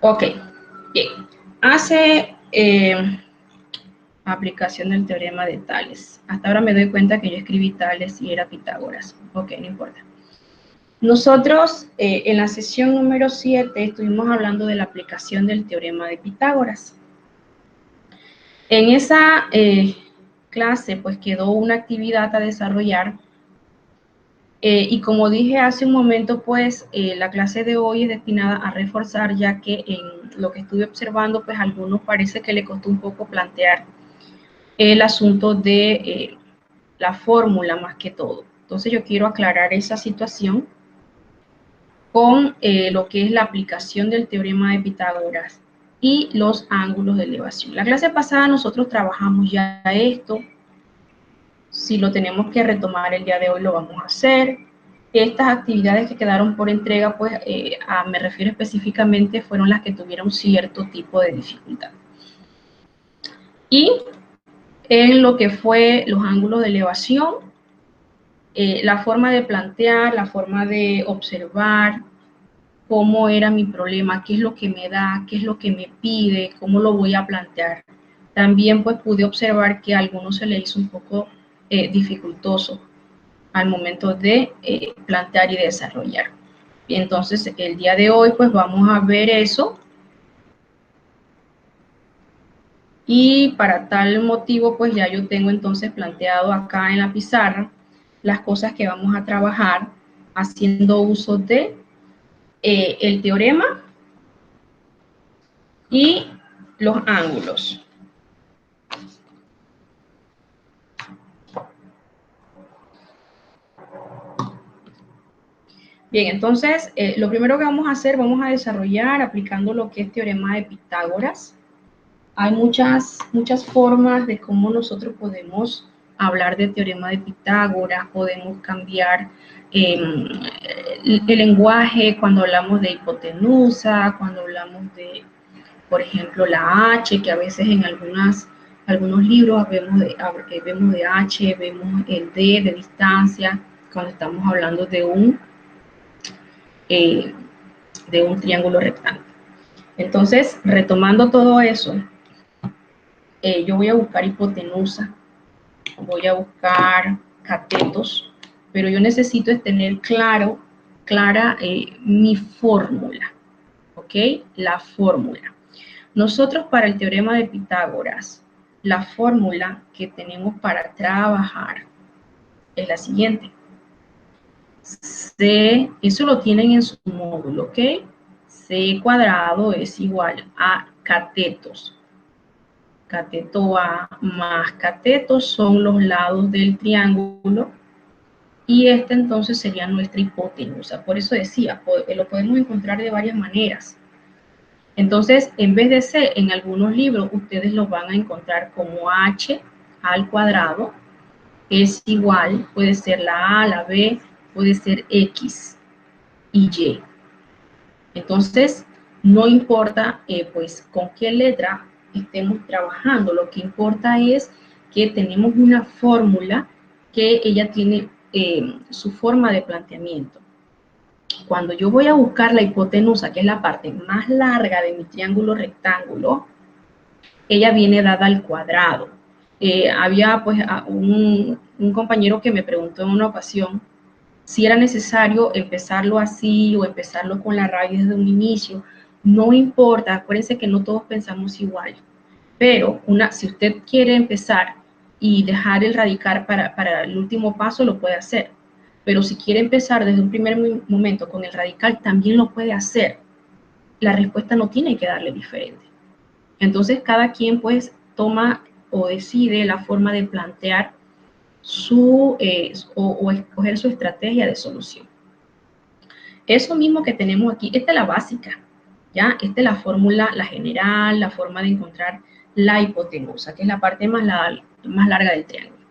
Ok, bien. Hace aplicación del teorema de Tales. Hasta ahora me doy cuenta que yo escribí Tales y era Pitágoras. Ok, no importa. Nosotros en la sesión número 7 estuvimos hablando de la aplicación del teorema de Pitágoras. En esa clase pues quedó una actividad a desarrollar y como dije hace un momento pues la clase de hoy es destinada a reforzar, ya que en lo que estuve observando pues a algunos parece que le costó un poco plantear el asunto de la fórmula más que todo. Entonces yo quiero aclarar esa situación con lo que es la aplicación del teorema de Pitágoras y los ángulos de elevación. La clase pasada nosotros trabajamos ya esto. Si lo tenemos que retomar el día de hoy, lo vamos a hacer. Estas actividades que quedaron por entrega, pues me refiero específicamente, fueron las que tuvieron cierto tipo de dificultad. Y en lo que fue los ángulos de elevación, la forma de plantear, la forma de observar cómo era mi problema, qué es lo que me da, qué es lo que me pide, cómo lo voy a plantear. También pues pude observar que a algunos se le hizo un poco dificultoso al momento de plantear y desarrollar. Y entonces el día de hoy pues vamos a ver eso. Y para tal motivo pues ya yo tengo entonces planteado acá en la pizarra las cosas que vamos a trabajar haciendo uso de el teorema y los ángulos. Bien, entonces lo primero que vamos a hacer, vamos a desarrollar aplicando lo que es teorema de Pitágoras. Hay muchas formas de cómo nosotros podemos hablar de teorema de Pitágoras, podemos cambiar el lenguaje cuando hablamos de hipotenusa, cuando hablamos de, por ejemplo, la H, que a veces en algunos libros vemos de H, vemos el D de distancia, cuando estamos hablando de un triángulo rectángulo. Entonces, retomando todo eso, yo voy a buscar hipotenusa, voy a buscar catetos, pero yo necesito tener clara mi fórmula, ¿ok? La fórmula. Nosotros para el teorema de Pitágoras, la fórmula que tenemos para trabajar es la siguiente. C, eso lo tienen en su módulo, ¿ok? C cuadrado es igual a catetos. Cateto A más cateto son los lados del triángulo y esta entonces sería nuestra hipotenusa. Por eso decía, lo podemos encontrar de varias maneras. Entonces, en vez de C, en algunos libros ustedes lo van a encontrar como H al cuadrado es igual, puede ser la A, la B, puede ser X y Y. Entonces, no importa pues con qué letra estemos trabajando, lo que importa es que tenemos una fórmula que ella tiene su forma de planteamiento. Cuando yo voy a buscar la hipotenusa, que es la parte más larga de mi triángulo rectángulo, ella viene dada al cuadrado. Había pues un compañero que me preguntó en una ocasión si era necesario empezarlo así o empezarlo con la raíz desde un inicio. No importa, acuérdense que no todos pensamos igual, pero si usted quiere empezar y dejar el radical para el último paso, lo puede hacer. Pero si quiere empezar desde un primer momento con el radical, también lo puede hacer. La respuesta no tiene que darle diferente. Entonces, cada quien pues toma o decide la forma de plantear o escoger su estrategia de solución. Eso mismo que tenemos aquí, esta es la básica, ¿ya? Esta es la fórmula, la general, la forma de encontrar la hipotenusa, que es la parte más larga del triángulo.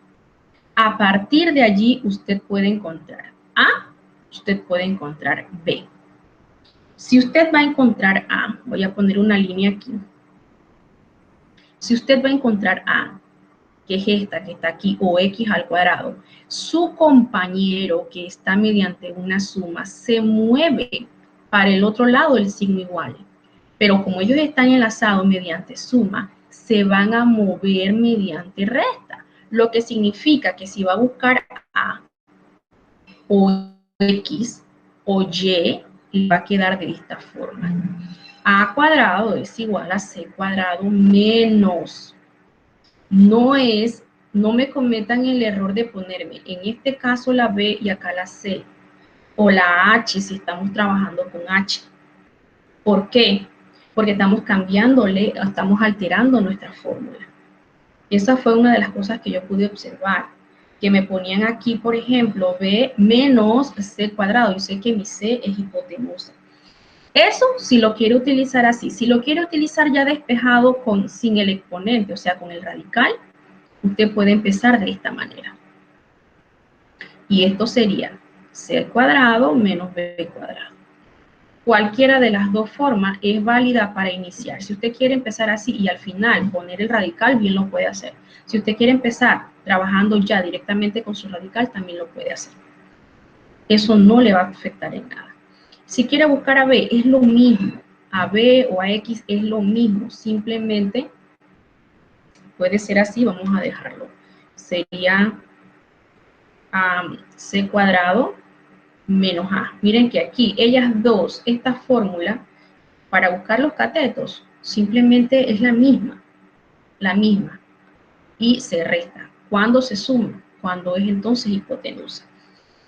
A partir de allí, usted puede encontrar A, usted puede encontrar B. Si usted va a encontrar A, voy a poner una línea aquí. Si usted va a encontrar A, que es esta que está aquí, o X al cuadrado, su compañero que está mediante una suma se mueve para el otro lado del signo igual. Pero como ellos están enlazados mediante suma, se van a mover mediante resta. Lo que significa que si va a buscar A o X o Y, va a quedar de esta forma. A cuadrado es igual a C cuadrado menos. No me cometan el error de ponerme en este caso la B y acá la C. O la H si estamos trabajando con H. ¿Por qué? Porque estamos cambiándole, estamos alterando nuestra fórmula. Esa fue una de las cosas que yo pude observar, que me ponían aquí, por ejemplo, B menos C cuadrado. Yo sé que mi C es hipotenusa. Eso si lo quiere utilizar así. Si lo quiere utilizar ya despejado sin el exponente, o sea, con el radical, usted puede empezar de esta manera. Y esto sería C al cuadrado menos B cuadrado. Cualquiera de las dos formas es válida para iniciar. Si usted quiere empezar así y al final poner el radical, bien lo puede hacer. Si usted quiere empezar trabajando ya directamente con su radical, también lo puede hacer. Eso no le va a afectar en nada. Si quiere buscar a B, es lo mismo. A B o a X es lo mismo. Simplemente puede ser así, vamos a dejarlo. Sería C cuadrado menos A. Miren que aquí, ellas dos, esta fórmula, para buscar los catetos, simplemente es la misma, y se resta. ¿Cuándo se suma? Cuando es entonces hipotenusa.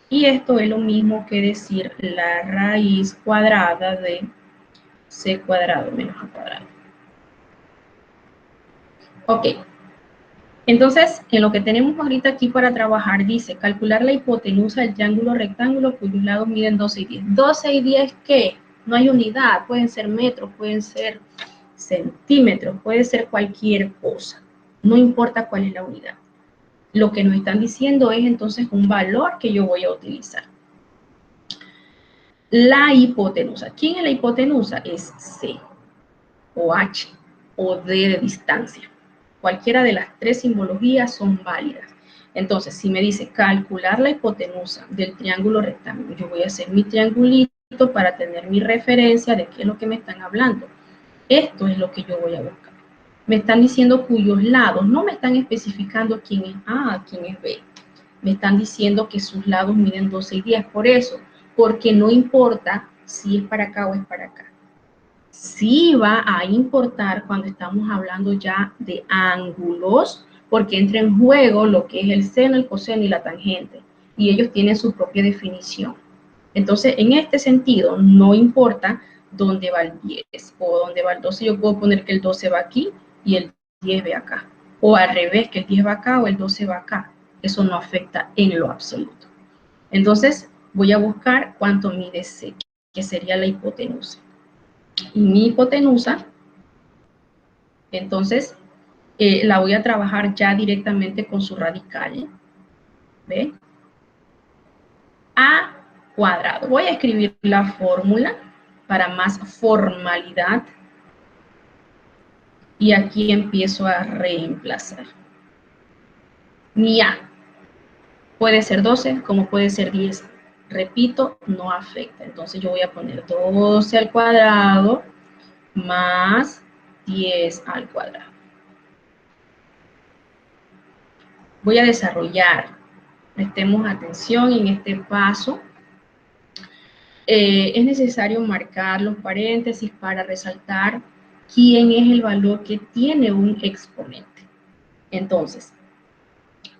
Y esto es lo mismo que decir la raíz cuadrada de C cuadrado menos A cuadrado. Ok. Entonces, en lo que tenemos ahorita aquí para trabajar, dice calcular la hipotenusa del triángulo rectángulo cuyos lados miden 12 y 10. 12 y 10, ¿qué? No hay unidad, pueden ser metros, pueden ser centímetros, puede ser cualquier cosa. No importa cuál es la unidad. Lo que nos están diciendo es entonces un valor que yo voy a utilizar. La hipotenusa. ¿Quién es la hipotenusa? Es C, o H, o D de distancia. Cualquiera de las tres simbologías son válidas. Entonces, si me dice calcular la hipotenusa del triángulo rectángulo, yo voy a hacer mi triangulito para tener mi referencia de qué es lo que me están hablando. Esto es lo que yo voy a buscar. Me están diciendo cuyos lados, no me están especificando quién es A, quién es B. Me están diciendo que sus lados miden 12 y 10. Por eso, porque no importa si es para acá o es para acá. Sí va a importar cuando estamos hablando ya de ángulos, porque entra en juego lo que es el seno, el coseno y la tangente, y ellos tienen su propia definición. Entonces, en este sentido, no importa dónde va el 10 o dónde va el 12, yo puedo poner que el 12 va aquí y el 10 va acá, o al revés, que el 10 va acá o el 12 va acá. Eso no afecta en lo absoluto. Entonces, voy a buscar cuánto mide C, que sería la hipotenusa. Y mi hipotenusa, entonces, la voy a trabajar ya directamente con su radical. ¿Ve? A cuadrado. Voy a escribir la fórmula para más formalidad. Y aquí empiezo a reemplazar. Mi A puede ser 12 como puede ser 10. Repito, no afecta. Entonces yo voy a poner 12 al cuadrado más 10 al cuadrado. Voy a desarrollar. Prestemos atención en este paso. Es necesario marcar los paréntesis para resaltar quién es el valor que tiene un exponente. Entonces,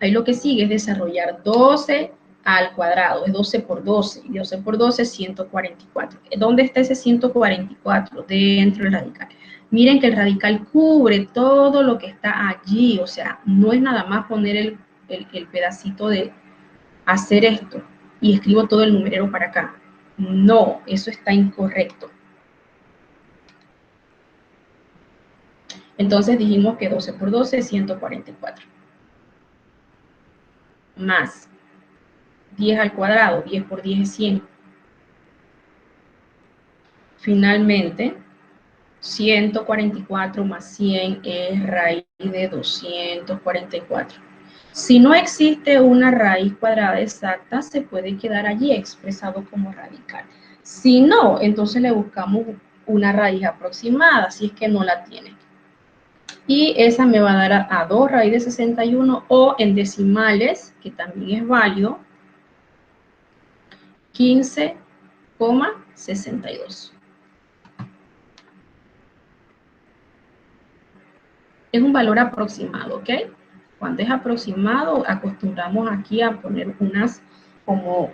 ahí lo que sigue es desarrollar 12 al cuadrado, es 12 por 12, y 12 por 12 es 144. ¿Dónde está ese 144? Dentro del radical. Miren que el radical cubre todo lo que está allí, o sea, no es nada más poner el pedacito de hacer esto y escribo todo el numerero para acá. No, eso está incorrecto. Entonces dijimos que 12 por 12 es 144. Más 10 al cuadrado, 10 por 10 es 100. Finalmente, 144 más 100 es raíz de 244. Si no existe una raíz cuadrada exacta, se puede quedar allí expresado como radical. Si no, entonces le buscamos una raíz aproximada, si es que no la tiene. Y esa me va a dar a 2 raíz de 61 o en decimales, que también es válido, 15,62. Es un valor aproximado, ¿ok? Cuando es aproximado, acostumbramos aquí a poner unas como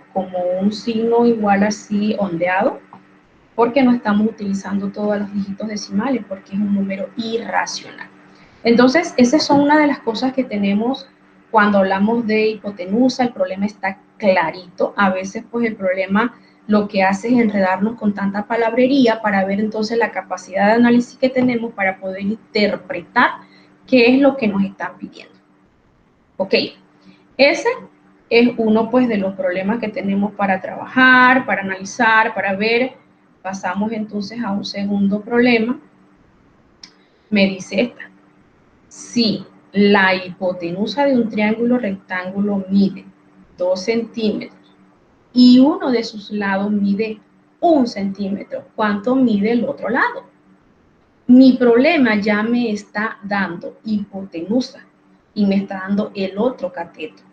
un signo igual así ondeado, porque no estamos utilizando todos los dígitos decimales, porque es un número irracional. Entonces, esas son una de las cosas que tenemos cuando hablamos de hipotenusa. El problema está clarito. A veces, pues, el problema lo que hace es enredarnos con tanta palabrería para ver entonces la capacidad de análisis que tenemos para poder interpretar qué es lo que nos están pidiendo. ¿Ok? Ese es uno, pues, de los problemas que tenemos para trabajar, para analizar, para ver. Pasamos entonces a un segundo problema. Me dice esta. Si la hipotenusa de un triángulo rectángulo mide 2 centímetros y uno de sus lados mide 1 centímetro, ¿cuánto mide el otro lado? Mi problema ya me está dando hipotenusa y me está dando el otro cateto.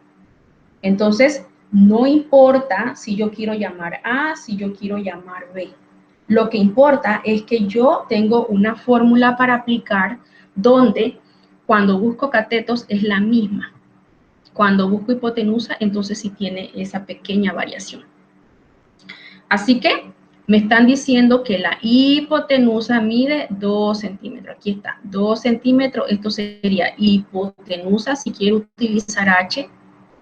Entonces, no importa si yo quiero llamar A, si yo quiero llamar B. Lo que importa es que yo tengo una fórmula para aplicar donde cuando busco catetos es la misma. Cuando busco hipotenusa, entonces sí tiene esa pequeña variación. Así que me están diciendo que la hipotenusa mide 2 centímetros. Aquí está, 2 centímetros. Esto sería hipotenusa si quiero utilizar H,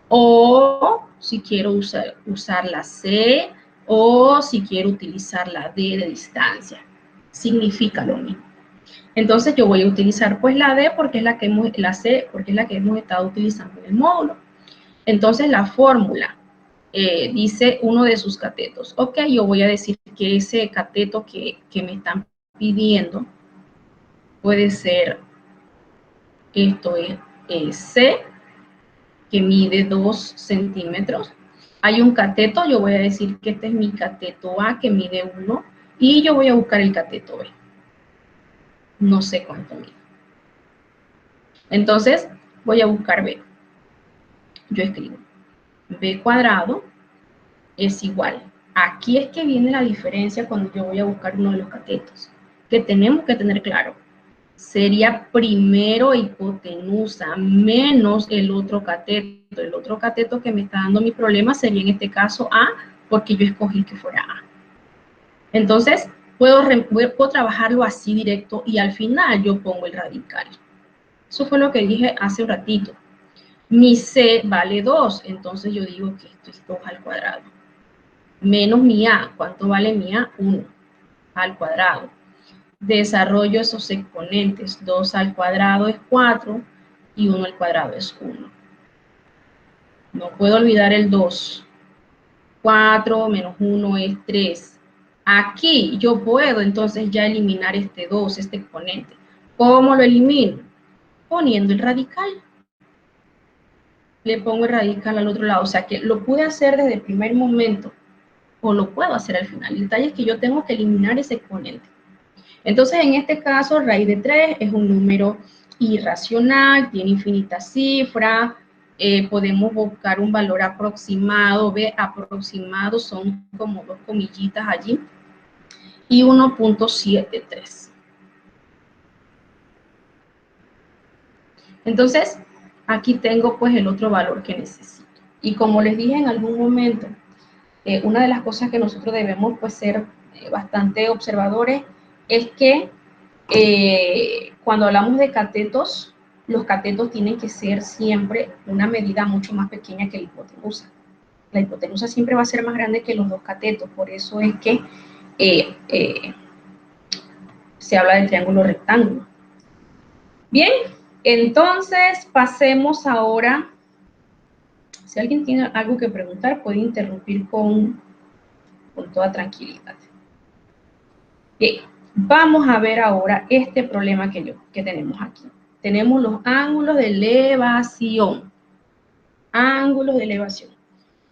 o si quiero usar la C, o si quiero utilizar la D de distancia. Significa lo mismo. Entonces yo voy a utilizar pues la D porque es la C porque es la que hemos estado utilizando en el módulo. Entonces la fórmula dice uno de sus catetos. Ok, yo voy a decir que ese cateto que me están pidiendo puede ser, esto es C, que mide 2 centímetros. Hay un cateto, yo voy a decir que este es mi cateto A, que mide 1, y yo voy a buscar el cateto B. No sé cuánto mide. Entonces, voy a buscar B. Yo escribo B cuadrado es igual. Aquí es que viene la diferencia cuando yo voy a buscar uno de los catetos, que tenemos que tener claro. Sería primero hipotenusa menos el otro cateto. El otro cateto que me está dando mi problema sería en este caso A, porque yo escogí que fuera A. Entonces, puedo trabajarlo así directo y al final yo pongo el radical. Eso fue lo que dije hace un ratito. Mi C vale 2, entonces yo digo que esto es 2 al cuadrado. Menos mi A, ¿cuánto vale mi A? 1 al cuadrado. Desarrollo esos exponentes. 2 al cuadrado es 4 y 1 al cuadrado es 1. No puedo olvidar el 2. 4 menos 1 es 3. Aquí yo puedo entonces ya eliminar este 2, este exponente. ¿Cómo lo elimino? Poniendo el radical. Le pongo el radical al otro lado. O sea que lo pude hacer desde el primer momento o lo puedo hacer al final. El detalle es que yo tengo que eliminar ese exponente. Entonces, en este caso, raíz de 3 es un número irracional, tiene infinitas cifras, podemos buscar un valor aproximado, ¿ve? Aproximado son como 2 comillitas allí, y 1.73. Entonces, aquí tengo pues el otro valor que necesito. Y como les dije en algún momento, una de las cosas que nosotros debemos pues ser bastante observadores es que cuando hablamos de catetos, los catetos tienen que ser siempre una medida mucho más pequeña que la hipotenusa. La hipotenusa siempre va a ser más grande que los dos catetos, por eso es que se habla del triángulo rectángulo. Bien, entonces pasemos ahora. Si alguien tiene algo que preguntar, puede interrumpir con toda tranquilidad. Bien, vamos a ver ahora este problema que tenemos aquí. Tenemos los ángulos de elevación. Ángulos de elevación.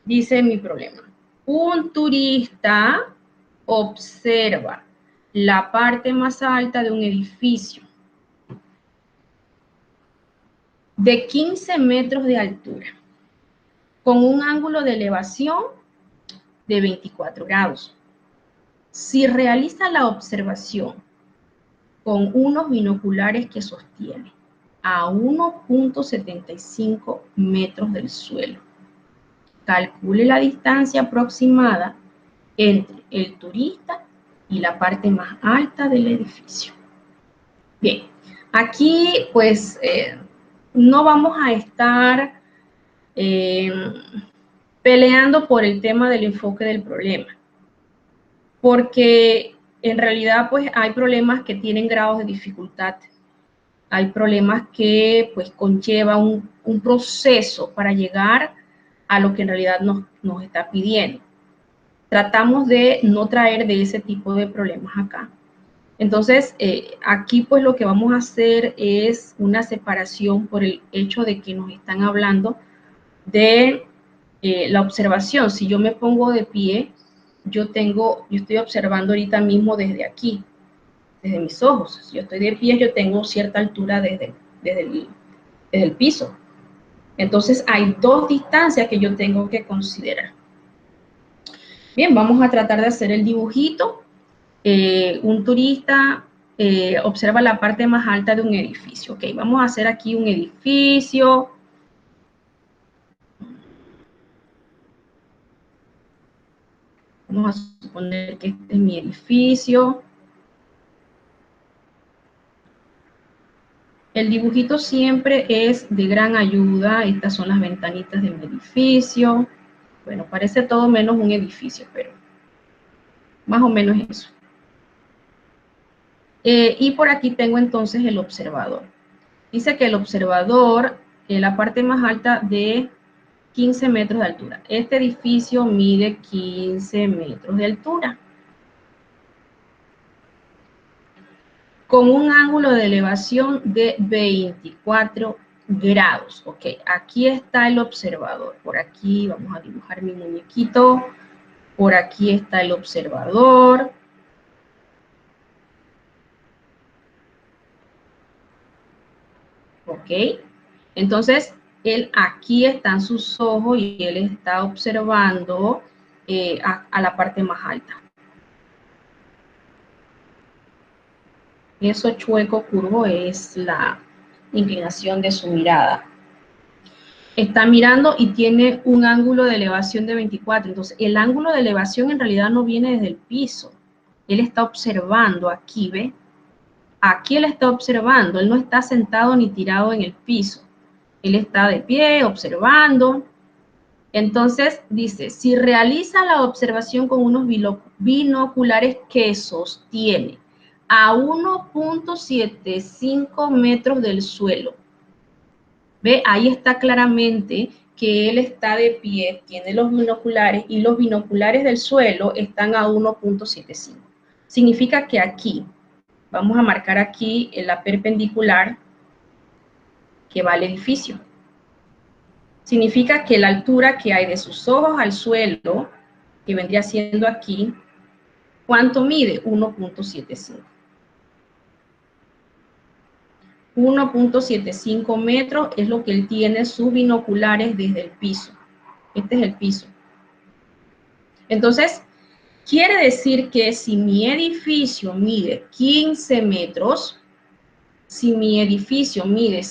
Dice mi problema. Un turista observa la parte más alta de un edificio de 15 metros de altura, con un ángulo de elevación de 24 grados. Si realiza la observación con unos binoculares que sostiene a 1.75 metros del suelo, calcule la distancia aproximada entre el turista y la parte más alta del edificio. Bien, aquí pues no vamos a estar peleando por el tema del enfoque del problema, porque en realidad pues hay problemas que tienen grados de dificultad, hay problemas que pues conlleva un proceso para llegar a lo que en realidad nos está pidiendo. Tratamos de no traer de ese tipo de problemas acá. Entonces, aquí pues lo que vamos a hacer es una separación por el hecho de que nos están hablando de la observación. Si yo me pongo de pie, yo estoy observando ahorita mismo desde aquí, desde mis ojos. Si yo estoy de pie, yo tengo cierta altura desde el piso. Entonces, hay dos distancias que yo tengo que considerar. Bien, vamos a tratar de hacer el dibujito. Un turista observa la parte más alta de un edificio. Ok, vamos a hacer aquí un edificio. Vamos a suponer que este es mi edificio. El dibujito siempre es de gran ayuda. Estas son las ventanitas de mi edificio. Bueno, parece todo menos un edificio, pero más o menos eso. Y por aquí tengo entonces el observador. Dice que el observador, la parte más alta de 15 metros de altura. Este edificio mide 15 metros de altura. Con un ángulo de elevación de 24 grados. Ok, aquí está el observador. Por aquí vamos a dibujar mi muñequito. Por aquí está el observador. Ok, entonces él aquí están sus ojos y él está observando a la parte más alta. Eso chueco curvo es la inclinación de su mirada. Está mirando y tiene un ángulo de elevación de 24. Entonces, el ángulo de elevación en realidad no viene desde el piso. Él está observando aquí, ¿ve? Aquí él está observando. Él no está sentado ni tirado en el piso. Él está de pie, observando. Entonces, dice, si realiza la observación con unos binoculares que sostiene a 1.75 metros del suelo. ¿Ve? Ahí está claramente que él está de pie, tiene los binoculares y los binoculares del suelo están a 1.75. Significa que aquí, vamos a marcar aquí en la perpendicular que va al edificio. Significa que la altura que hay de sus ojos al suelo, que vendría siendo aquí, ¿cuánto mide? 1.75. 1.75 metros es lo que él tiene sus binoculares desde el piso. Este es el piso. Entonces, quiere decir que si mi edificio mide 15 metros, si mi edificio mide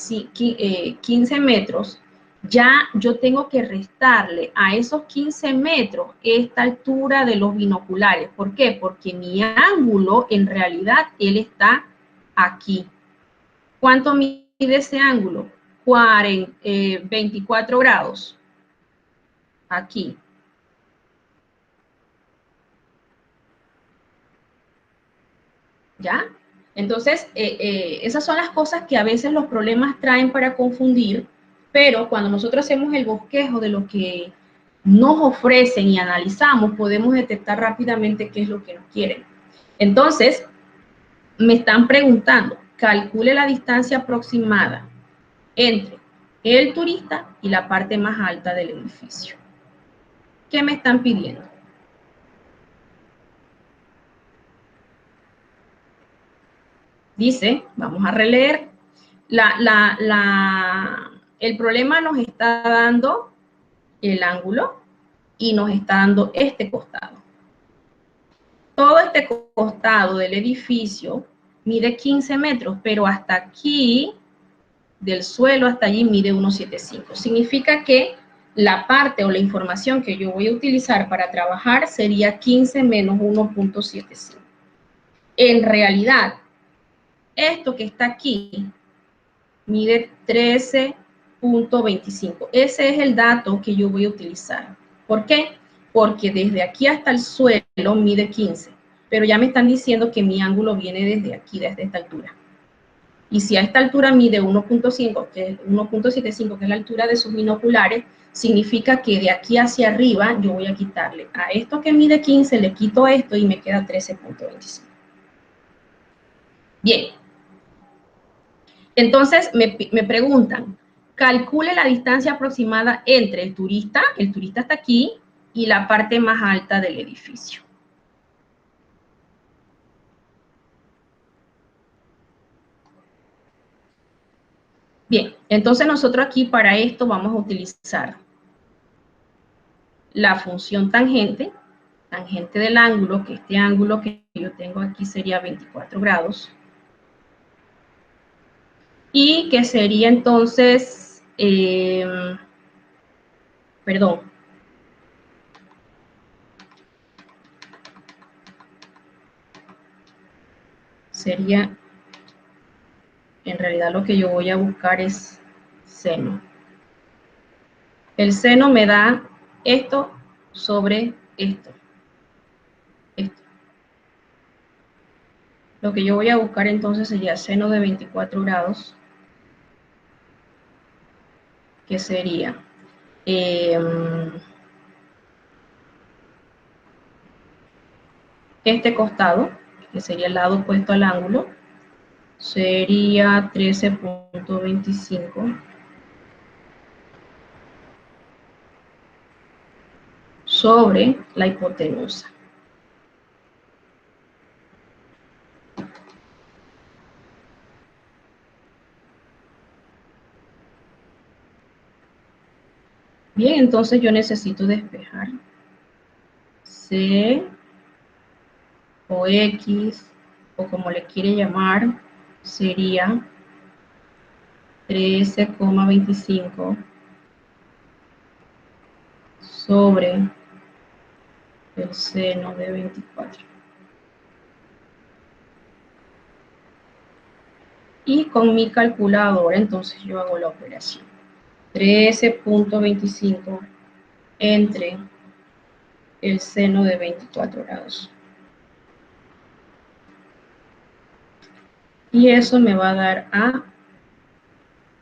15 metros, ya yo tengo que restarle a esos 15 metros esta altura de los binoculares. ¿Por qué? Porque mi ángulo, en realidad, él está aquí. ¿Cuánto mide ese ángulo? 24 grados. Aquí. ¿Ya? Entonces, esas son las cosas que a veces los problemas traen para confundir, pero cuando nosotros hacemos el bosquejo de lo que nos ofrecen y analizamos, podemos detectar rápidamente qué es lo que nos quieren. Entonces, me están preguntando, calcule la distancia aproximada entre el turista y la parte más alta del edificio. ¿Qué me están pidiendo? Dice, vamos a releer, el problema nos está dando el ángulo y nos está dando este costado. Todo este costado del edificio mide 15 metros, pero hasta aquí, del suelo hasta allí, mide 1,75. Significa que la parte o la información que yo voy a utilizar para trabajar sería 15 menos 1,75. En realidad, esto que está aquí mide 13,25. Ese es el dato que yo voy a utilizar. ¿Por qué? Porque desde aquí hasta el suelo mide 15, pero ya me están diciendo que mi ángulo viene desde aquí, desde esta altura. Y si a esta altura mide 1,5, que es 1,75, que es la altura de sus binoculares, significa que de aquí hacia arriba yo voy a quitarle a esto que mide 15, le quito esto y me queda 13,25. Bien, entonces me preguntan, calcule la distancia aproximada entre el turista está aquí, y la parte más alta del edificio. Bien, entonces nosotros aquí para esto vamos a utilizar la función tangente del ángulo, que este ángulo que yo tengo aquí sería 24 grados, y que sería entonces, perdón, sería, en realidad lo que yo voy a buscar es seno. El seno me da esto sobre esto. Lo que yo voy a buscar entonces sería seno de 24 grados, que sería este costado, que sería el lado opuesto al ángulo, sería 13,25 sobre la hipotenusa. Bien, entonces yo necesito despejar C o X, o como le quiere llamar, sería 13,25 sobre el seno de 24. Y con mi calculadora, entonces yo hago la operación. 13,25 entre el seno de 24 grados. Y eso me va a dar a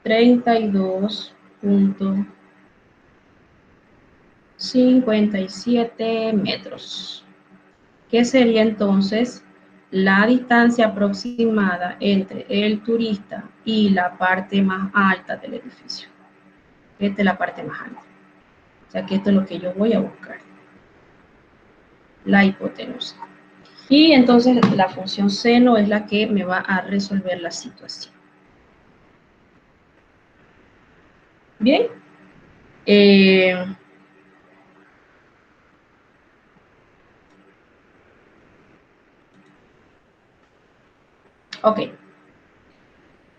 32,57 metros, que sería entonces la distancia aproximada entre el turista y la parte más alta del edificio. Esta es la parte más alta. O sea que esto es lo que yo voy a buscar, la hipotenusa. Y entonces la función seno es la que me va a resolver la situación. Bien. Ok.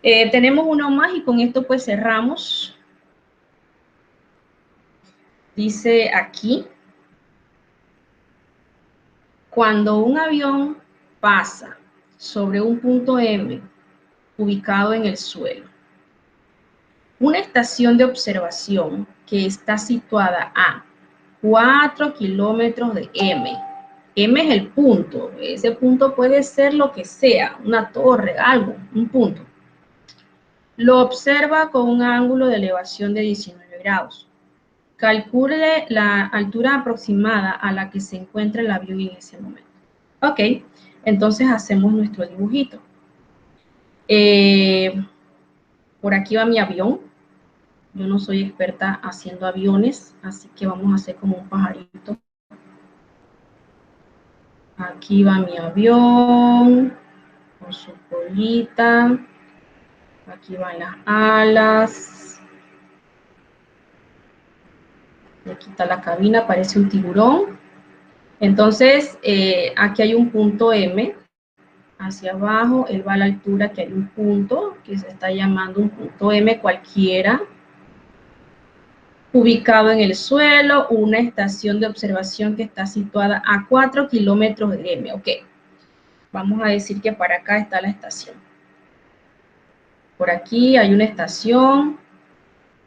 Tenemos uno más y con esto pues cerramos. Dice aquí, cuando un avión pasa sobre un punto M ubicado en el suelo, una estación de observación que está situada a 4 kilómetros de M. M es el punto. Ese punto puede ser lo que sea, una torre, algo, un punto. Lo observa con un ángulo de elevación de 19 grados. Calcule la altura aproximada a la que se encuentra el avión en ese momento. Ok, entonces hacemos nuestro dibujito. Por aquí va mi avión. Yo no soy experta haciendo aviones, así que vamos a hacer como un pajarito. Aquí va mi avión, por supuesto. bolita. Aquí van las alas. Y aquí está la cabina, parece un tiburón. Entonces, aquí hay un punto M. Hacia abajo, él va a la altura que hay un punto que se está llamando un punto M cualquiera, ubicado en el suelo, una estación de observación que está situada a 4 kilómetros de M. Ok, vamos a decir que para acá está la estación. Por aquí hay una estación,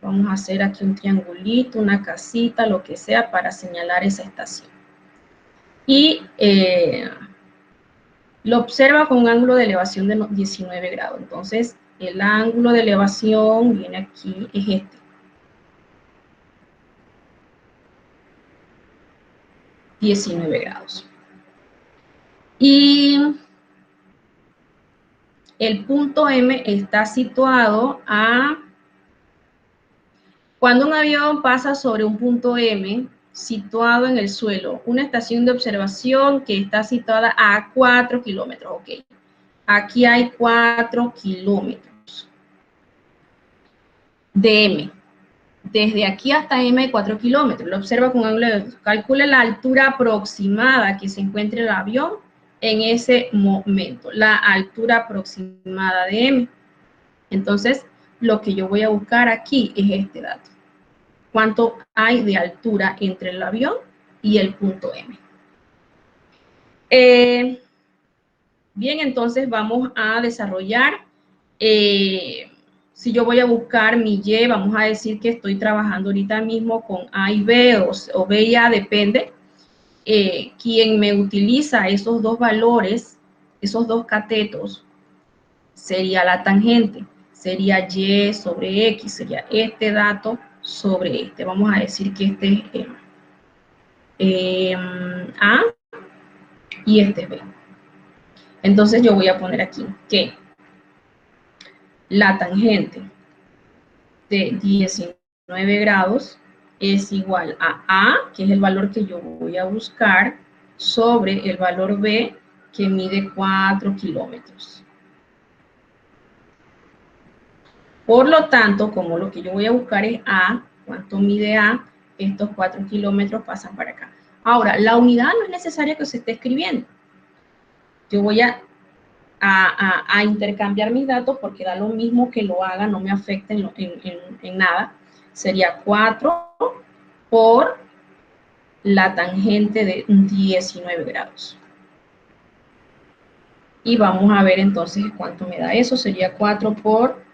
vamos a hacer aquí un triangulito, una casita, lo que sea para señalar esa estación. Y lo observa con un ángulo de elevación de 19 grados. Entonces, el ángulo de elevación viene aquí, es este. 19 grados. Y el punto M está situado a... Cuando un avión pasa sobre un punto M situado en el suelo, una estación de observación que está situada a 4 kilómetros. Ok, aquí hay 4 kilómetros de M. Desde aquí hasta M hay 4 kilómetros. Lo observa con ángulo de... Calcule la altura aproximada que se encuentre el avión en ese momento. La altura aproximada de M. Entonces, lo que yo voy a buscar aquí es este dato. ¿Cuánto hay de altura entre el avión y el punto M? Bien, entonces vamos a desarrollar... si yo voy a buscar mi Y, vamos a decir que estoy trabajando ahorita mismo con A y B, o B y A, depende. Quien me utiliza esos dos valores, esos dos catetos, sería la tangente. Sería Y sobre X, sería este dato sobre este. Vamos a decir que este es A y este es B. Entonces yo voy a poner aquí que la tangente de 19 grados es igual a A, que es el valor que yo voy a buscar, sobre el valor B, que mide 4 kilómetros. Por lo tanto, como lo que yo voy a buscar es A, ¿cuánto mide A? Estos 4 kilómetros pasan para acá. Ahora, la unidad no es necesaria que se esté escribiendo. Yo voy a intercambiar mis datos porque da lo mismo que lo haga, no me afecta en nada. Sería 4 por la tangente de 19 grados. Y vamos a ver entonces cuánto me da eso. Sería 4 por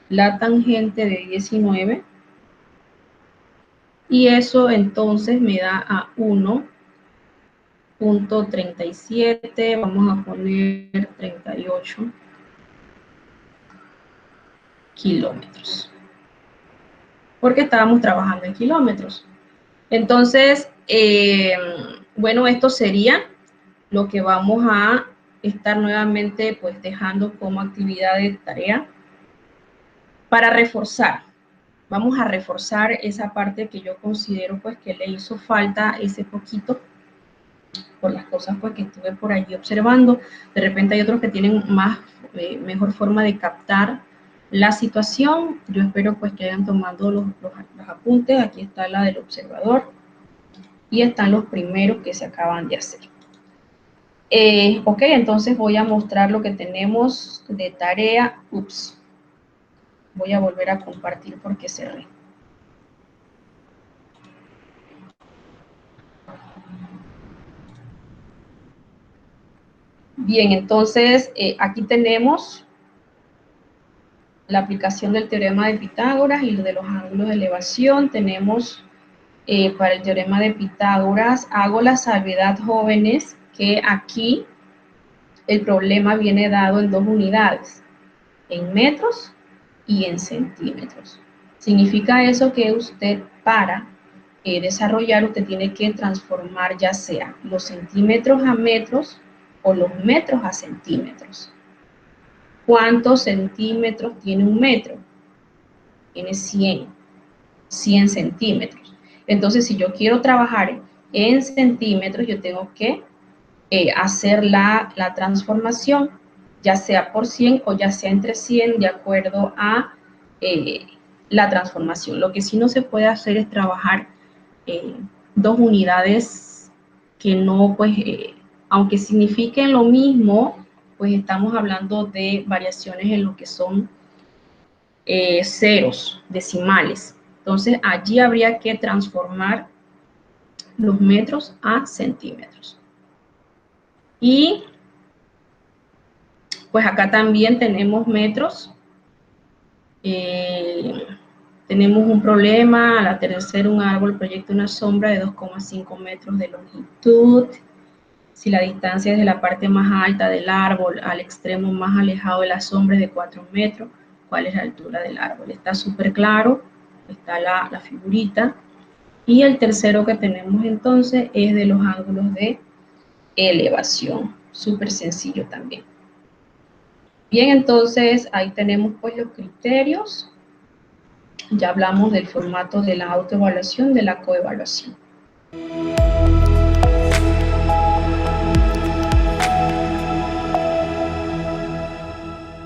la tangente de 19. Y eso entonces me da a 1.37. Vamos a poner 38 kilómetros. Porque estábamos trabajando en kilómetros. Entonces, bueno, esto sería lo que vamos a estar nuevamente pues dejando como actividad de tarea para reforzar. Vamos a reforzar esa parte que yo considero pues que le hizo falta ese poquito por las cosas pues que estuve por allí observando. De repente hay otros que tienen mejor forma de captar la situación. Yo espero pues que hayan tomado los apuntes. Aquí está la del observador y están los primeros que se acaban de hacer. Ok, entonces voy a mostrar lo que tenemos de tarea. Ups, voy a volver a compartir porque cerré. Bien, entonces aquí tenemos la aplicación del teorema de Pitágoras y de los ángulos de elevación. Tenemos para el teorema de Pitágoras, hago la salvedad, jóvenes, que aquí el problema viene dado en dos unidades, en metros y en centímetros. Significa eso que usted para desarrollar, usted tiene que transformar ya sea los centímetros a metros o los metros a centímetros. ¿Cuántos centímetros tiene un metro? Tiene 100 centímetros. Entonces, si yo quiero trabajar en centímetros, yo tengo que hacer la transformación. ya sea por 100 o ya sea entre 100 de acuerdo a la transformación. Lo que sí no se puede hacer es trabajar dos unidades que no, pues, aunque signifiquen lo mismo, pues estamos hablando de variaciones en lo que son ceros, decimales. Entonces, allí habría que transformar los metros a centímetros. Y pues acá también tenemos metros. Tenemos un problema, al atardecer un árbol proyecta una sombra de 2,5 metros de longitud. Si la distancia desde la parte más alta del árbol al extremo más alejado de la sombra es de 4 metros, ¿cuál es la altura del árbol? Está súper claro, está la figurita. Y el tercero que tenemos entonces es de los ángulos de elevación, súper sencillo también. Bien, entonces ahí tenemos pues los criterios. Ya hablamos del formato de la autoevaluación, de la coevaluación.